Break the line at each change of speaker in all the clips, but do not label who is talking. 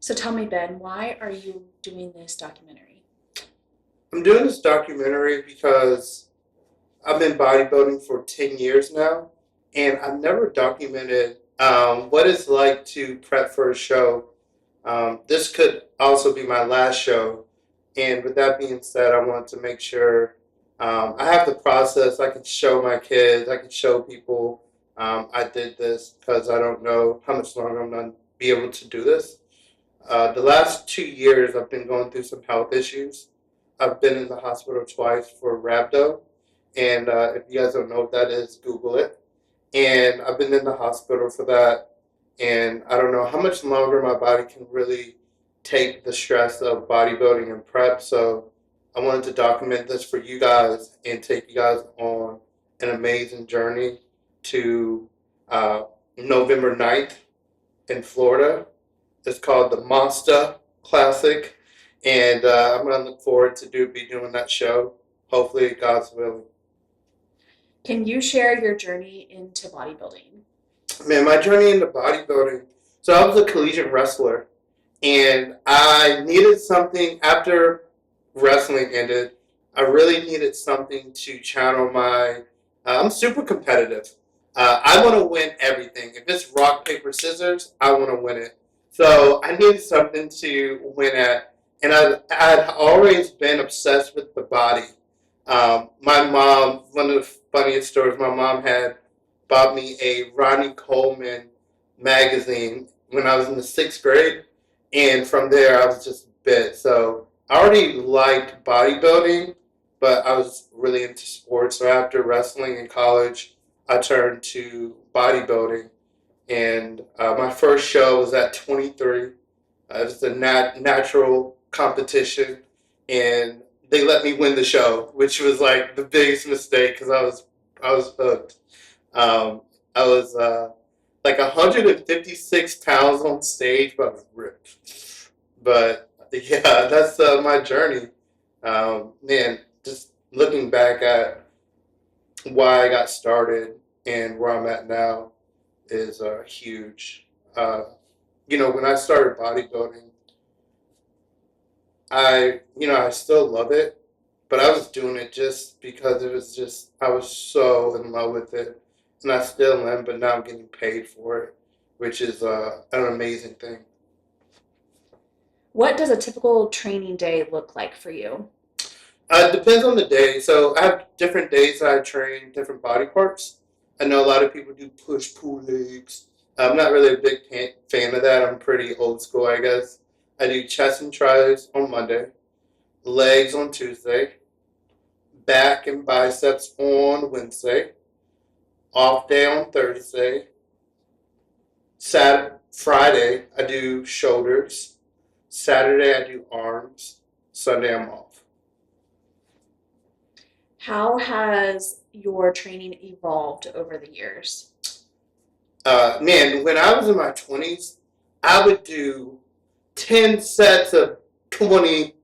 So tell me, Ben, why are you doing this documentary?
I'm doing this documentary because I've been bodybuilding for 10 years now, and I've never documented what it's like to prep for a show. This could also be my last show, and with that being said, I want to make sure I have the process. I can show my kids, I can show people I did this because I don't know how much longer I'm going to be able to do this. The last 2 years, I've been going through some health issues. I've been in the hospital twice for RABDO, and if you guys don't know what that is, Google it. And I've been in the hospital for that, and I don't know how much longer my body can really take the stress of bodybuilding and prep. So I wanted to document this for you guys and take you guys on an amazing journey to uh, November 9th in Florida. It's called the Monster Classic, and I'm gonna look forward to be doing that show. Hopefully, God's willing.
Can you share your journey into bodybuilding?
Man, my journey into bodybuilding. So I was a collegiate wrestler, and I needed something after wrestling ended. I really needed something to channel my. I'm super competitive. I want to win everything. If it's rock paper scissors, I want to win it. So I needed something to win at, and I'd always been obsessed with the body. My mom, one of the funniest stories, my mom had bought me a Ronnie Coleman magazine when I was in the sixth grade, and from there I was just bit. So I already liked bodybuilding, but I was really into sports. So after wrestling in college, I turned to bodybuilding, and my first show was at 23. It was a natural competition, and they let me win the show, which was like the biggest mistake because I was hooked. Um, I was like 156 pounds on stage, but I was ripped. But yeah, that's my journey. Man, just looking back at why I got started and where I'm at now is huge. Uh, when I started bodybuilding, I still love it, but I was doing it just because it was just, I was so in love with it. And I still am, but now I'm getting paid for it, which is an amazing thing.
What does a typical training day look like for you?
It depends on the day. So I have different days that I train different body parts. I know a lot of people do push pull legs. I'm not really a big fan of that. I'm pretty old school, I guess. I do chest and tries on Monday, legs on Tuesday, back and biceps on Wednesday, off day on Thursday, Saturday, Friday I do shoulders, Saturday I do arms, Sunday I'm off.
How has your training evolved over the years?
Man, when I was in my 20s, I would do 10 sets of 20.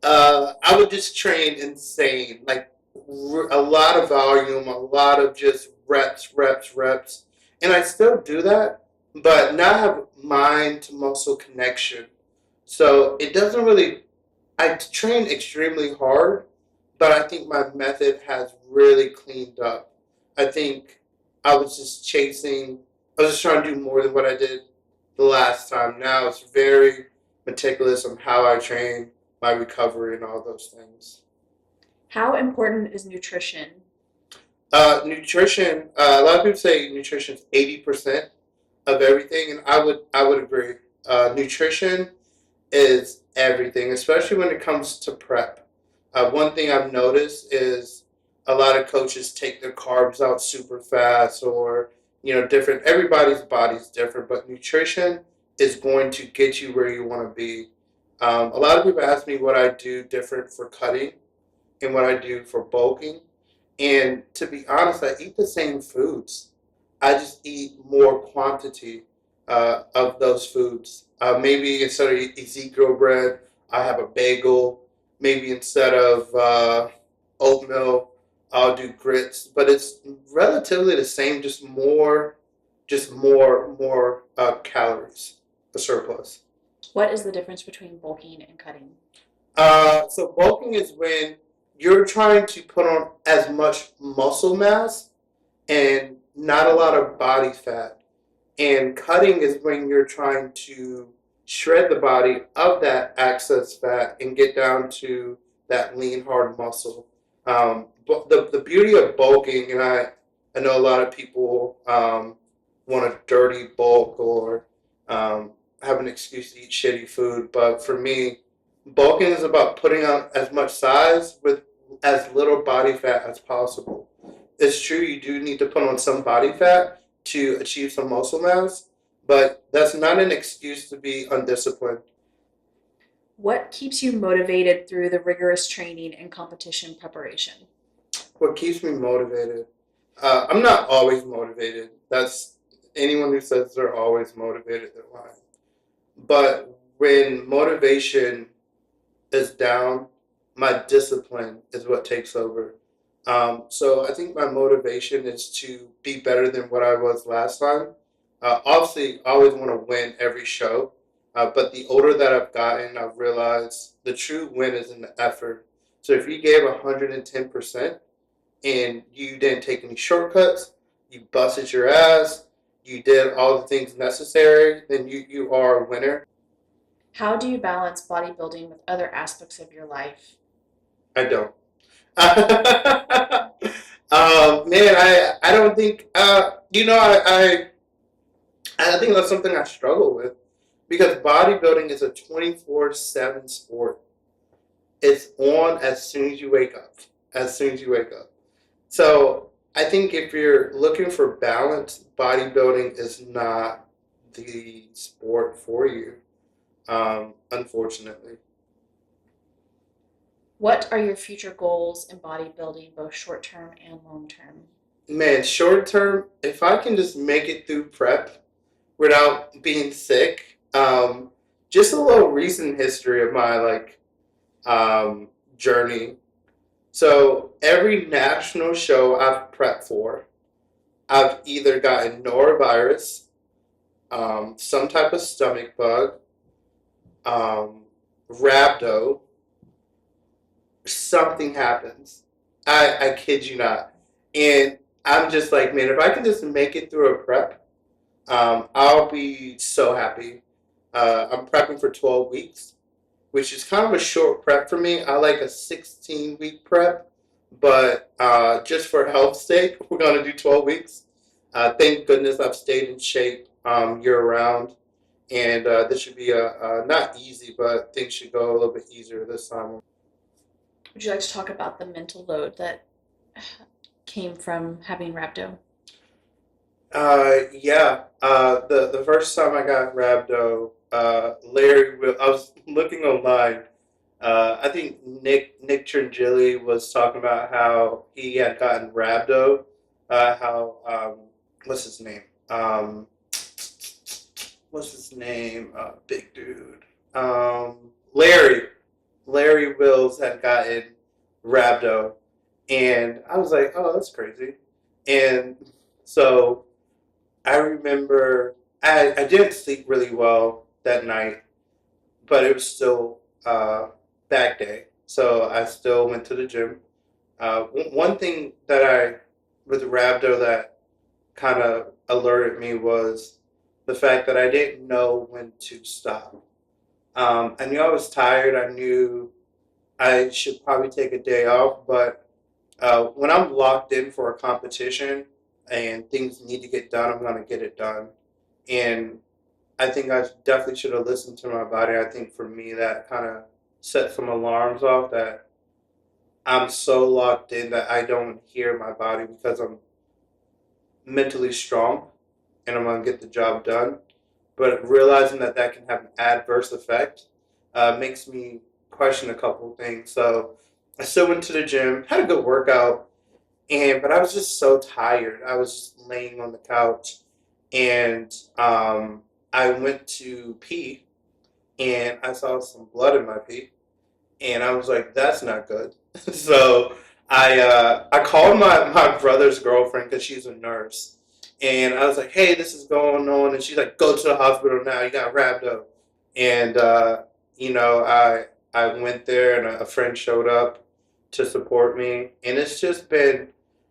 I would just train insane, like a lot of volume, a lot of just reps, reps, reps. And I still do that, but now I have mind to muscle connection. So it doesn't really, I train extremely hard, but I think my method has really cleaned up. I think I was just chasing, I was just trying to do more than what I did the last time. Now it's very meticulous on how I train, my recovery, and all those things.
How important is nutrition?
Nutrition. A lot of people say nutrition is 80% of everything, and I would agree. Nutrition is everything, especially when it comes to prep. One thing I've noticed is a lot of coaches take their carbs out super fast, or different. Everybody's body's different, but nutrition is going to get you where you want to be. A lot of people ask me what I do different for cutting and what I do for bulking. And to be honest, I eat the same foods. I just eat more quantity of those foods. Maybe instead of Ezekiel bread, I have a bagel. Maybe instead of oatmeal, I'll do grits. But it's relatively the same, just more calories, the surplus.
What is the difference between bulking and cutting?
So bulking is when you're trying to put on as much muscle mass and not a lot of body fat. And cutting is when you're trying to shred the body of that excess fat and get down to that lean, hard muscle. But the beauty of bulking, and I know a lot of people want a dirty bulk or have an excuse to eat shitty food, but for me, bulking is about putting on as much size with as little body fat as possible. It's true you do need to put on some body fat to achieve some muscle mass, but that's not an excuse to be undisciplined.
What keeps you motivated through the rigorous training and competition preparation?
What keeps me motivated? I'm not always motivated. That's anyone who says they're always motivated, they're lying. But when motivation is down, my discipline is what takes over. So I think my motivation is to be better than what I was last time. Obviously, I always want to win every show, but the older that I've gotten, I've realized the true win is in the effort. So if you gave 110% and you didn't take any shortcuts, you busted your ass, you did all the things necessary, then you are a winner.
How do you balance bodybuilding with other aspects of your life?
I don't. Man, I don't think I think that's something I struggle with because bodybuilding is a 24/7 sport. It's on as soon as you wake up. As soon as you wake up. So I think if you're looking for balance, bodybuilding is not the sport for you. Unfortunately.
What are your future goals in bodybuilding, both short term and long term?
Man, short term, if I can just make it through prep without being sick, just a little recent history of my journey. So every national show I've prepped for, I've either gotten norovirus, some type of stomach bug, rhabdo, something happens. I kid you not. And I'm just like, man, if I can just make it through a prep, I'll be so happy. I'm prepping for 12 weeks, which is kind of a short prep for me. I like a 16-week prep, but just for health's sake, we're going to do 12 weeks. Thank goodness I've stayed in shape year round. And this should be not easy, but things should go a little bit easier this time.
Would you like to talk about the mental load that came from having rhabdo?
Yeah. The first time I got rhabdo, I was looking online. I think Nick Tringilli was talking about how he had gotten rhabdo. What's his name? Um, what's his name? Big dude. Larry. Larry Wills had gotten rhabdo, and I was like, oh, that's crazy. And so I remember I didn't sleep really well that night, but it was still back day. So I still went to the gym. One thing that with rhabdo that kind of alerted me was the fact that I didn't know when to stop. I knew I was tired. I knew I should probably take a day off, but when I'm locked in for a competition and things need to get done, I'm going to get it done. And I think I definitely should have listened to my body. I think for me, that kind of set some alarms off that I'm so locked in that I don't hear my body because I'm mentally strong and I'm going to get the job done. But realizing that that can have an adverse effect makes me question a couple of things. So I still went to the gym, had a good workout, but I was just so tired. I was just laying on the couch, and I went to pee, and I saw some blood in my pee, and I was like, "That's not good." So I called my brother's girlfriend because she's a nurse, and I was like, "Hey, this is going on," and she's like, "Go to the hospital now. You got rhabdo." And you know, I went there, and a friend showed up to support me, and it's just been.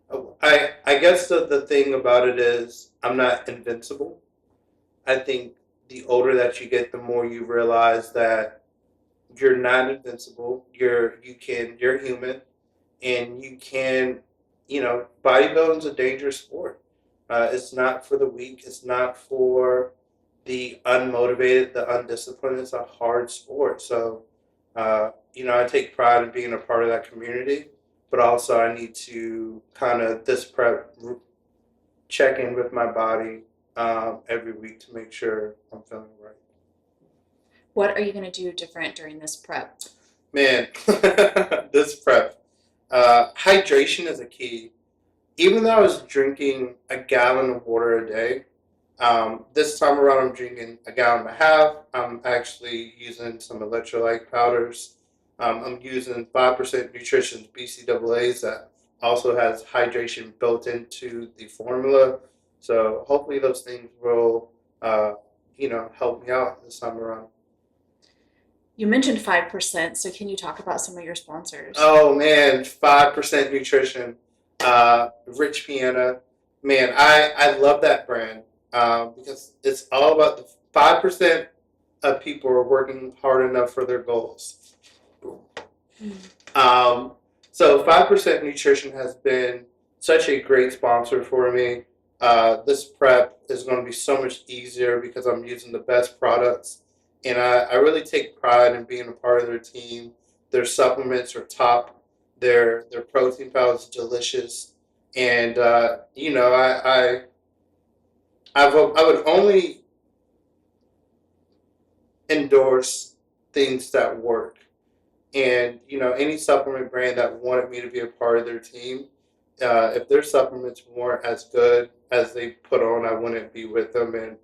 I guess the thing about it is I'm not invincible. I think the older that you get, the more you realize that you're not invincible. You're human, and you can, you know, bodybuilding's a dangerous sport. It's not for the weak. It's not for the unmotivated, the undisciplined. It's a hard sport. So, you know, I take pride in being a part of that community, but also I need to kind of this prep check in with my body every week to make sure I'm feeling right.
What are you going to do different during this prep?
Man, this prep, hydration is a key. Even though I was drinking a gallon of water a day, this time around I'm drinking a gallon and a half. I'm actually using some electrolyte powders. I'm using 5% Nutrition's BCAAs that also has hydration built into the formula. So hopefully those things will, uh, you know, help me out this time around.
You mentioned 5%, so can you talk about some of your sponsors?
Oh man, 5% Nutrition, Rich Piana. Man, I love that brand because it's all about the 5% of people are working hard enough for their goals. Um, so 5% Nutrition has been such a great sponsor for me. This prep is going to be so much easier because I'm using the best products, and I really take pride in being a part of their team. Their supplements are top. Their protein powder is delicious, and you know I would only endorse things that work. And you know, any supplement brand that wanted me to be a part of their team, if their supplements weren't as good as they put on, I wouldn't be with them. And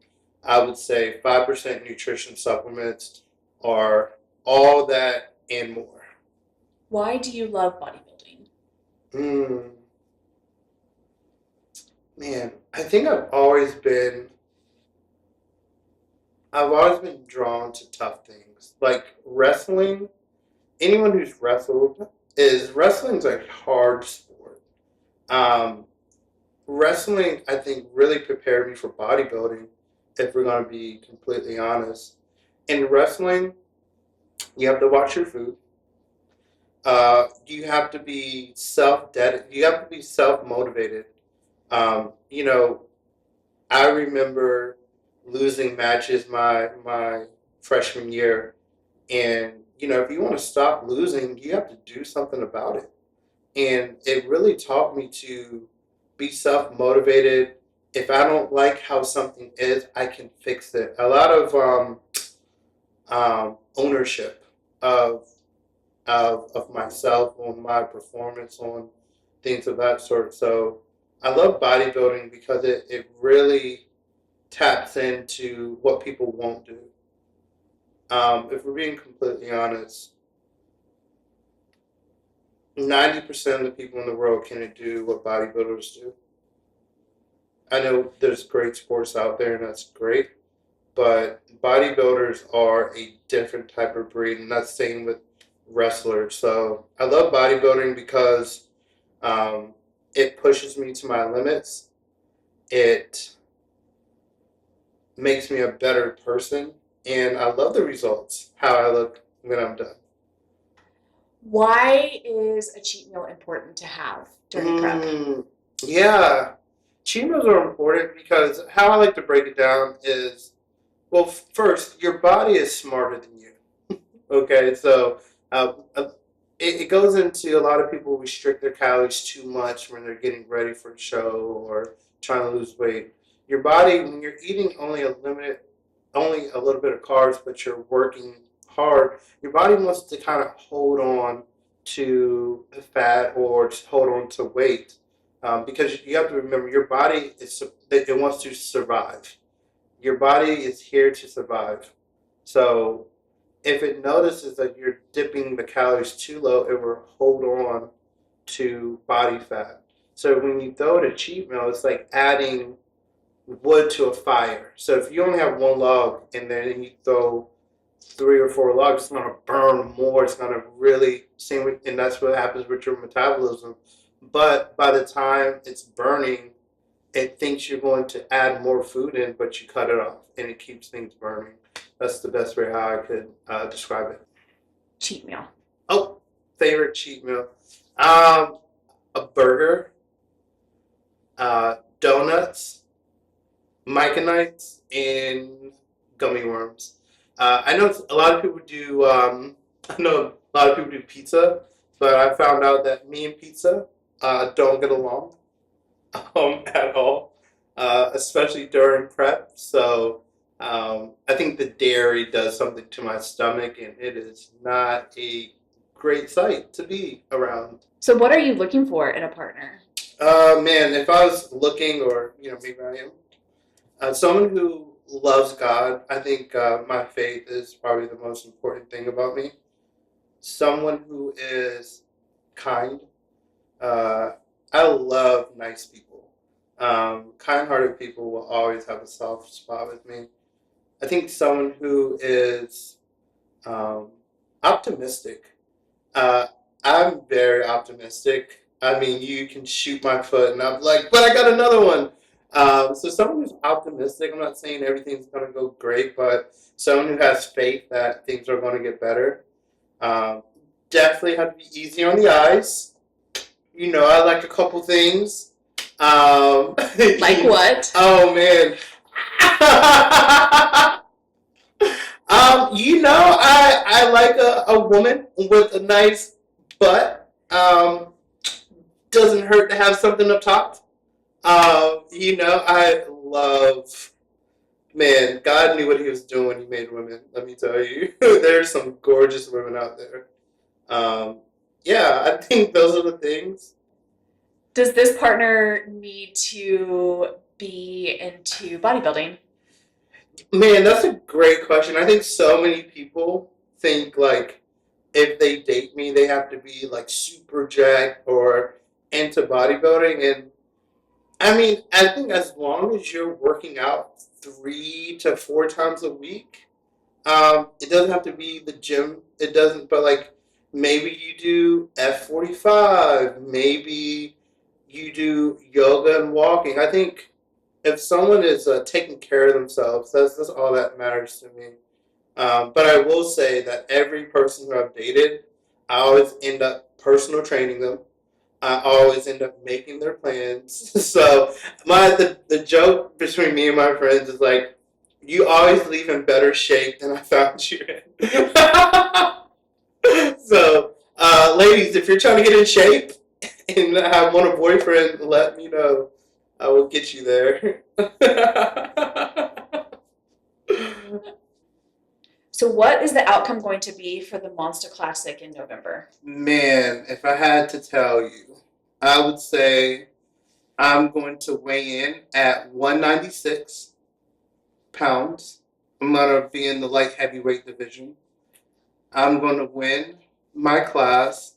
I would say 5% nutrition supplements are all that and more.
Why do you love bodybuilding?
Mm, man, I think I've always been drawn to tough things like wrestling. Anyone who's wrestled is wrestling's a hard sport. Um, Wrestling, I think, really prepared me for bodybuilding, if we're going to be completely honest. In wrestling, you have to watch your food. You have to be you have to be self motivated. You know, I remember losing matches my freshman year, and you know, if you want to stop losing, you have to do something about it. And it really taught me to be self motivated. If I don't like how something is, I can fix it. A lot of ownership of, of myself, on my performance, on things of that sort. So I love bodybuilding because it really taps into what people won't do. If we're being completely honest, 90% of the people in the world can't do what bodybuilders do. I know there's great sports out there, and that's great, but bodybuilders are a different type of breed, and that's the same with wrestlers. So I love bodybuilding because um, it pushes me to my limits. It makes me a better person, and I love the results, how I look when I'm done.
Why is a cheat meal important to have during prep?
Yeah, cheat meals are important because how I like to break it down is, well, first, your body is smarter than you. Okay, so it goes into a lot of people restrict their calories too much when they're getting ready for a show or trying to lose weight. Your body, when you're eating only a little bit of carbs, but you're working hard, your body wants to kind of hold on to the fat or just hold on to weight. Because you have to remember, your body it wants to survive. Your body is here to survive. So if it notices that you're dipping the calories too low, it will hold on to body fat. So when you throw it a cheat meal, it's like adding wood to a fire. So if you only have one log and then you throw 3 or 4 logs, it's gonna burn more. It's gonna really same with, and that's what happens with your metabolism. But by the time it's burning, it thinks you're going to add more food in, but you cut it off, and it keeps things burning. That's the best way how I could describe it.
Cheat meal.
Oh, favorite cheat meal. Um, a burger, donuts, myconites, and gummy worms. I know a lot of people do. I know a lot of people do pizza, but I found out that me and pizza don't get along at all, especially during prep. So I think the dairy does something to my stomach, and it is not a great sight to be around.
So what are you looking for in a partner?
Man, if I was looking, or maybe I am, someone who loves God. I think my faith is probably the most important thing about me. Someone who is kind. Uh, I love nice people. Kind-hearted people will always have a soft spot with me. I think someone who is um, optimistic. Uh, I'm very optimistic. I mean, you can shoot my foot, and I'm like, but I got another one. So someone who's optimistic. I'm not saying everything's going to go great, but someone who has faith that things are going to get better. Um, Definitely have to be easy on the eyes. I like a couple things.
Like what?
Oh man. I like a woman with a nice butt. Doesn't hurt to have something up top. I love, man, God knew what he was doing when he made women, let me tell you. There's some gorgeous women out there. Yeah, I think those are the things.
Does this partner need to be into bodybuilding?
Man, that's a great question. I think so many people think like if they date me, they have to be like super jacked or into bodybuilding. And I mean, I think as long as you're working out 3 to 4 times a week, it doesn't have to be the gym. It doesn't, but like maybe you do F45, maybe you do yoga and walking. I think if someone is taking care of themselves, that's all that matters to me. But I will say that every person who I've dated, I always end up personal training them. I always end up making their plans. So the joke between me and my friends is like, you always leave in better shape than I found you in. So, ladies, if you're trying to get in shape and I want a boyfriend, let me know. I will get you there.
So what is the outcome going to be for the Monster Classic in November?
Man, if I had to tell you, I would say I'm going to weigh in at 196 pounds. I'm going to be in the light heavyweight division. I'm going to win my class,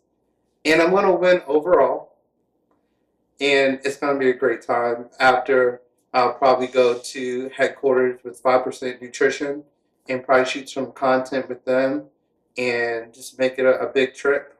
and I'm going to win overall. And it's going to be a great time. After, I'll probably go to headquarters with 5% nutrition and probably shoot some content with them and just make it a big trip.